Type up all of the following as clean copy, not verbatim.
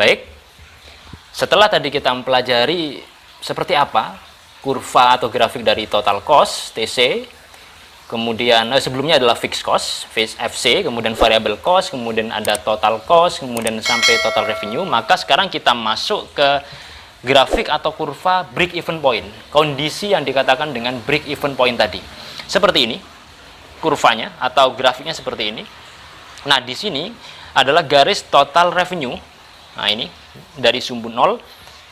Baik, setelah tadi kita mempelajari seperti apa kurva atau grafik dari total cost TC, kemudian sebelumnya adalah fixed cost FC, kemudian variable cost, kemudian ada total cost, kemudian sampai total revenue, maka sekarang kita masuk ke grafik atau kurva break even point, kondisi yang dikatakan dengan break even point tadi. Seperti ini kurvanya atau grafiknya seperti ini. Nah, di sini adalah garis total revenue. Nah, ini dari sumbu 0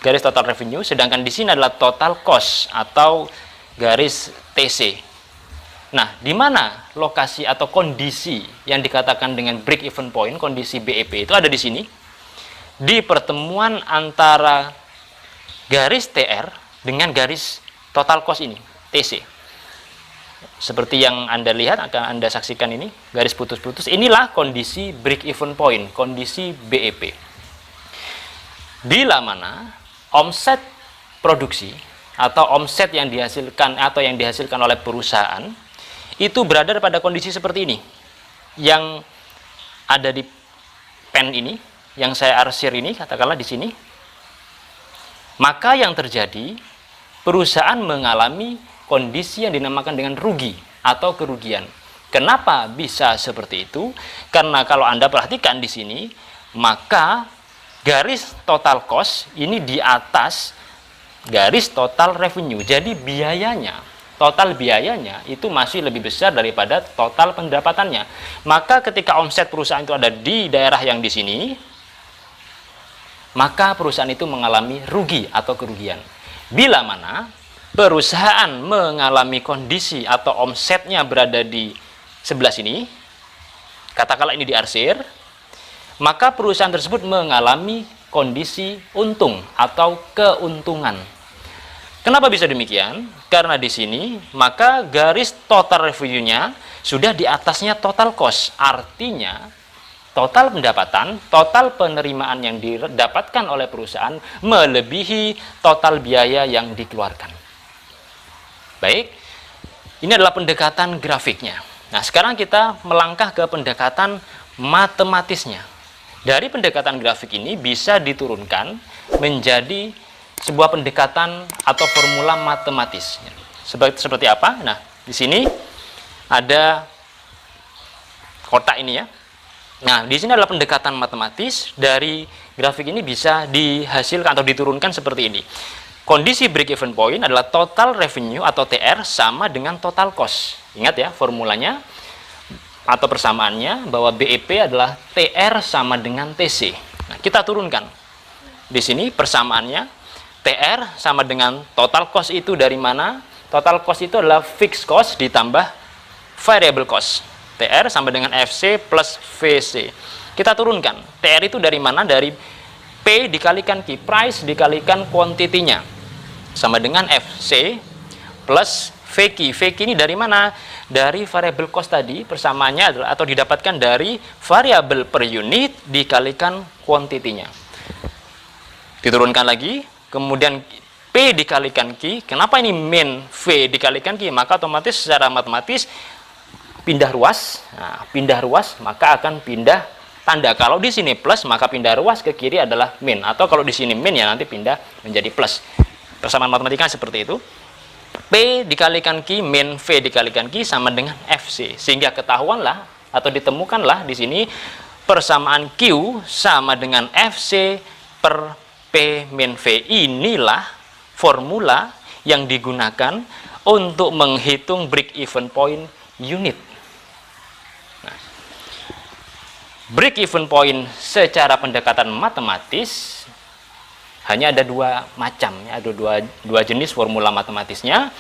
garis total revenue, sedangkan di sini adalah total cost atau garis TC. Nah, di mana lokasi atau kondisi yang dikatakan dengan break even point, kondisi BEP itu ada di sini. Di pertemuan antara garis TR dengan garis total cost ini, TC. Seperti yang Anda lihat, akan Anda saksikan ini, garis putus-putus. Inilah kondisi break even point, kondisi BEP. Bila mana omset produksi atau omset yang dihasilkan atau yang dihasilkan oleh perusahaan itu berada pada kondisi seperti ini, yang ada di pen ini, yang saya arsir ini, katakanlah di sini, maka yang terjadi, perusahaan mengalami kondisi yang dinamakan dengan rugi atau kerugian. Kenapa bisa seperti itu? Karena kalau Anda perhatikan di sini, maka garis total cost ini di atas garis total revenue. Jadi biayanya, total biayanya itu masih lebih besar daripada total pendapatannya. Maka ketika omset perusahaan itu ada di daerah yang di sini, maka perusahaan itu mengalami rugi atau kerugian. Bila mana perusahaan mengalami kondisi atau omsetnya berada di sebelah sini, katakanlah ini diarsir, maka perusahaan tersebut mengalami kondisi untung atau keuntungan. Kenapa bisa demikian? Karena di sini, maka garis total revenue-nya sudah di atasnya total cost. Artinya, total pendapatan, total penerimaan yang didapatkan oleh perusahaan melebihi total biaya yang dikeluarkan. Baik, ini adalah pendekatan grafiknya. Nah, sekarang kita melangkah ke pendekatan matematisnya. Dari pendekatan grafik ini bisa diturunkan menjadi sebuah pendekatan atau formula matematis. Seperti apa? Nah, di sini ada kotak ini ya. Nah, di sini adalah pendekatan matematis. Dari grafik ini bisa dihasilkan atau diturunkan seperti ini. Kondisi break even point adalah total revenue atau TR sama dengan total cost. Ingat ya formulanya atau persamaannya bahwa BEP adalah TR sama dengan TC. Nah, kita turunkan. Di sini persamaannya TR sama dengan total cost itu dari mana? Total cost itu adalah fixed cost ditambah variable cost. TR sama dengan FC plus VC. Kita turunkan. TR itu dari mana? Dari P dikalikan Q, price dikalikan quantity-nya. Sama dengan FC plus VQ. VQ ini dari mana? Dari variable cost tadi, persamaannya adalah atau didapatkan dari variable per unit dikalikan quantity-nya. Diturunkan lagi, kemudian P dikalikan Q. Kenapa ini min V dikalikan Q? Maka otomatis secara matematis pindah ruas. Nah, pindah ruas maka akan pindah tanda. Kalau di sini plus maka pindah ruas ke kiri adalah min, atau kalau di sini min ya nanti pindah menjadi plus. Persamaan matematika seperti itu. P dikalikan Q min V dikalikan Q sama dengan FC. Sehingga ketahuanlah atau ditemukanlah di sini persamaan Q sama dengan FC per P min V. Inilah formula yang digunakan untuk menghitung break even point unit. Nah, break even point secara pendekatan matematis hanya ada dua macam, ya, ada dua jenis formula matematisnya.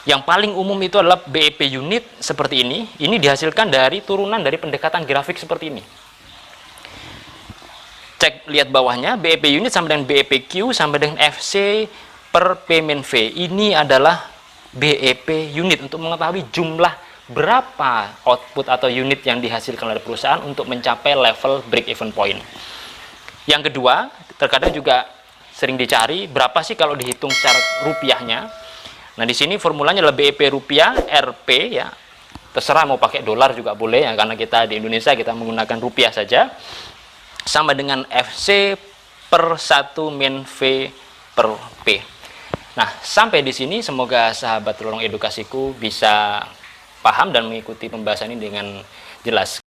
Yang paling umum itu adalah BEP unit seperti ini. Ini dihasilkan dari turunan dari pendekatan grafik seperti ini. Cek, lihat bawahnya, BEP unit sama dengan BEPQ sama dengan FC per P min V. Ini adalah BEP unit untuk mengetahui jumlah berapa output atau unit yang dihasilkan oleh perusahaan untuk mencapai level break even point. Yang kedua, terkadang juga sering dicari berapa sih kalau dihitung secara rupiahnya. Nah, di sini formulanya adalah BEP rupiah RP ya. Terserah mau pakai dolar juga boleh ya, karena kita di Indonesia kita menggunakan rupiah saja. Sama dengan FC per 1 min V per P. Nah, sampai di sini semoga sahabat Lorong Edukasiku bisa paham dan mengikuti pembahasan ini dengan jelas.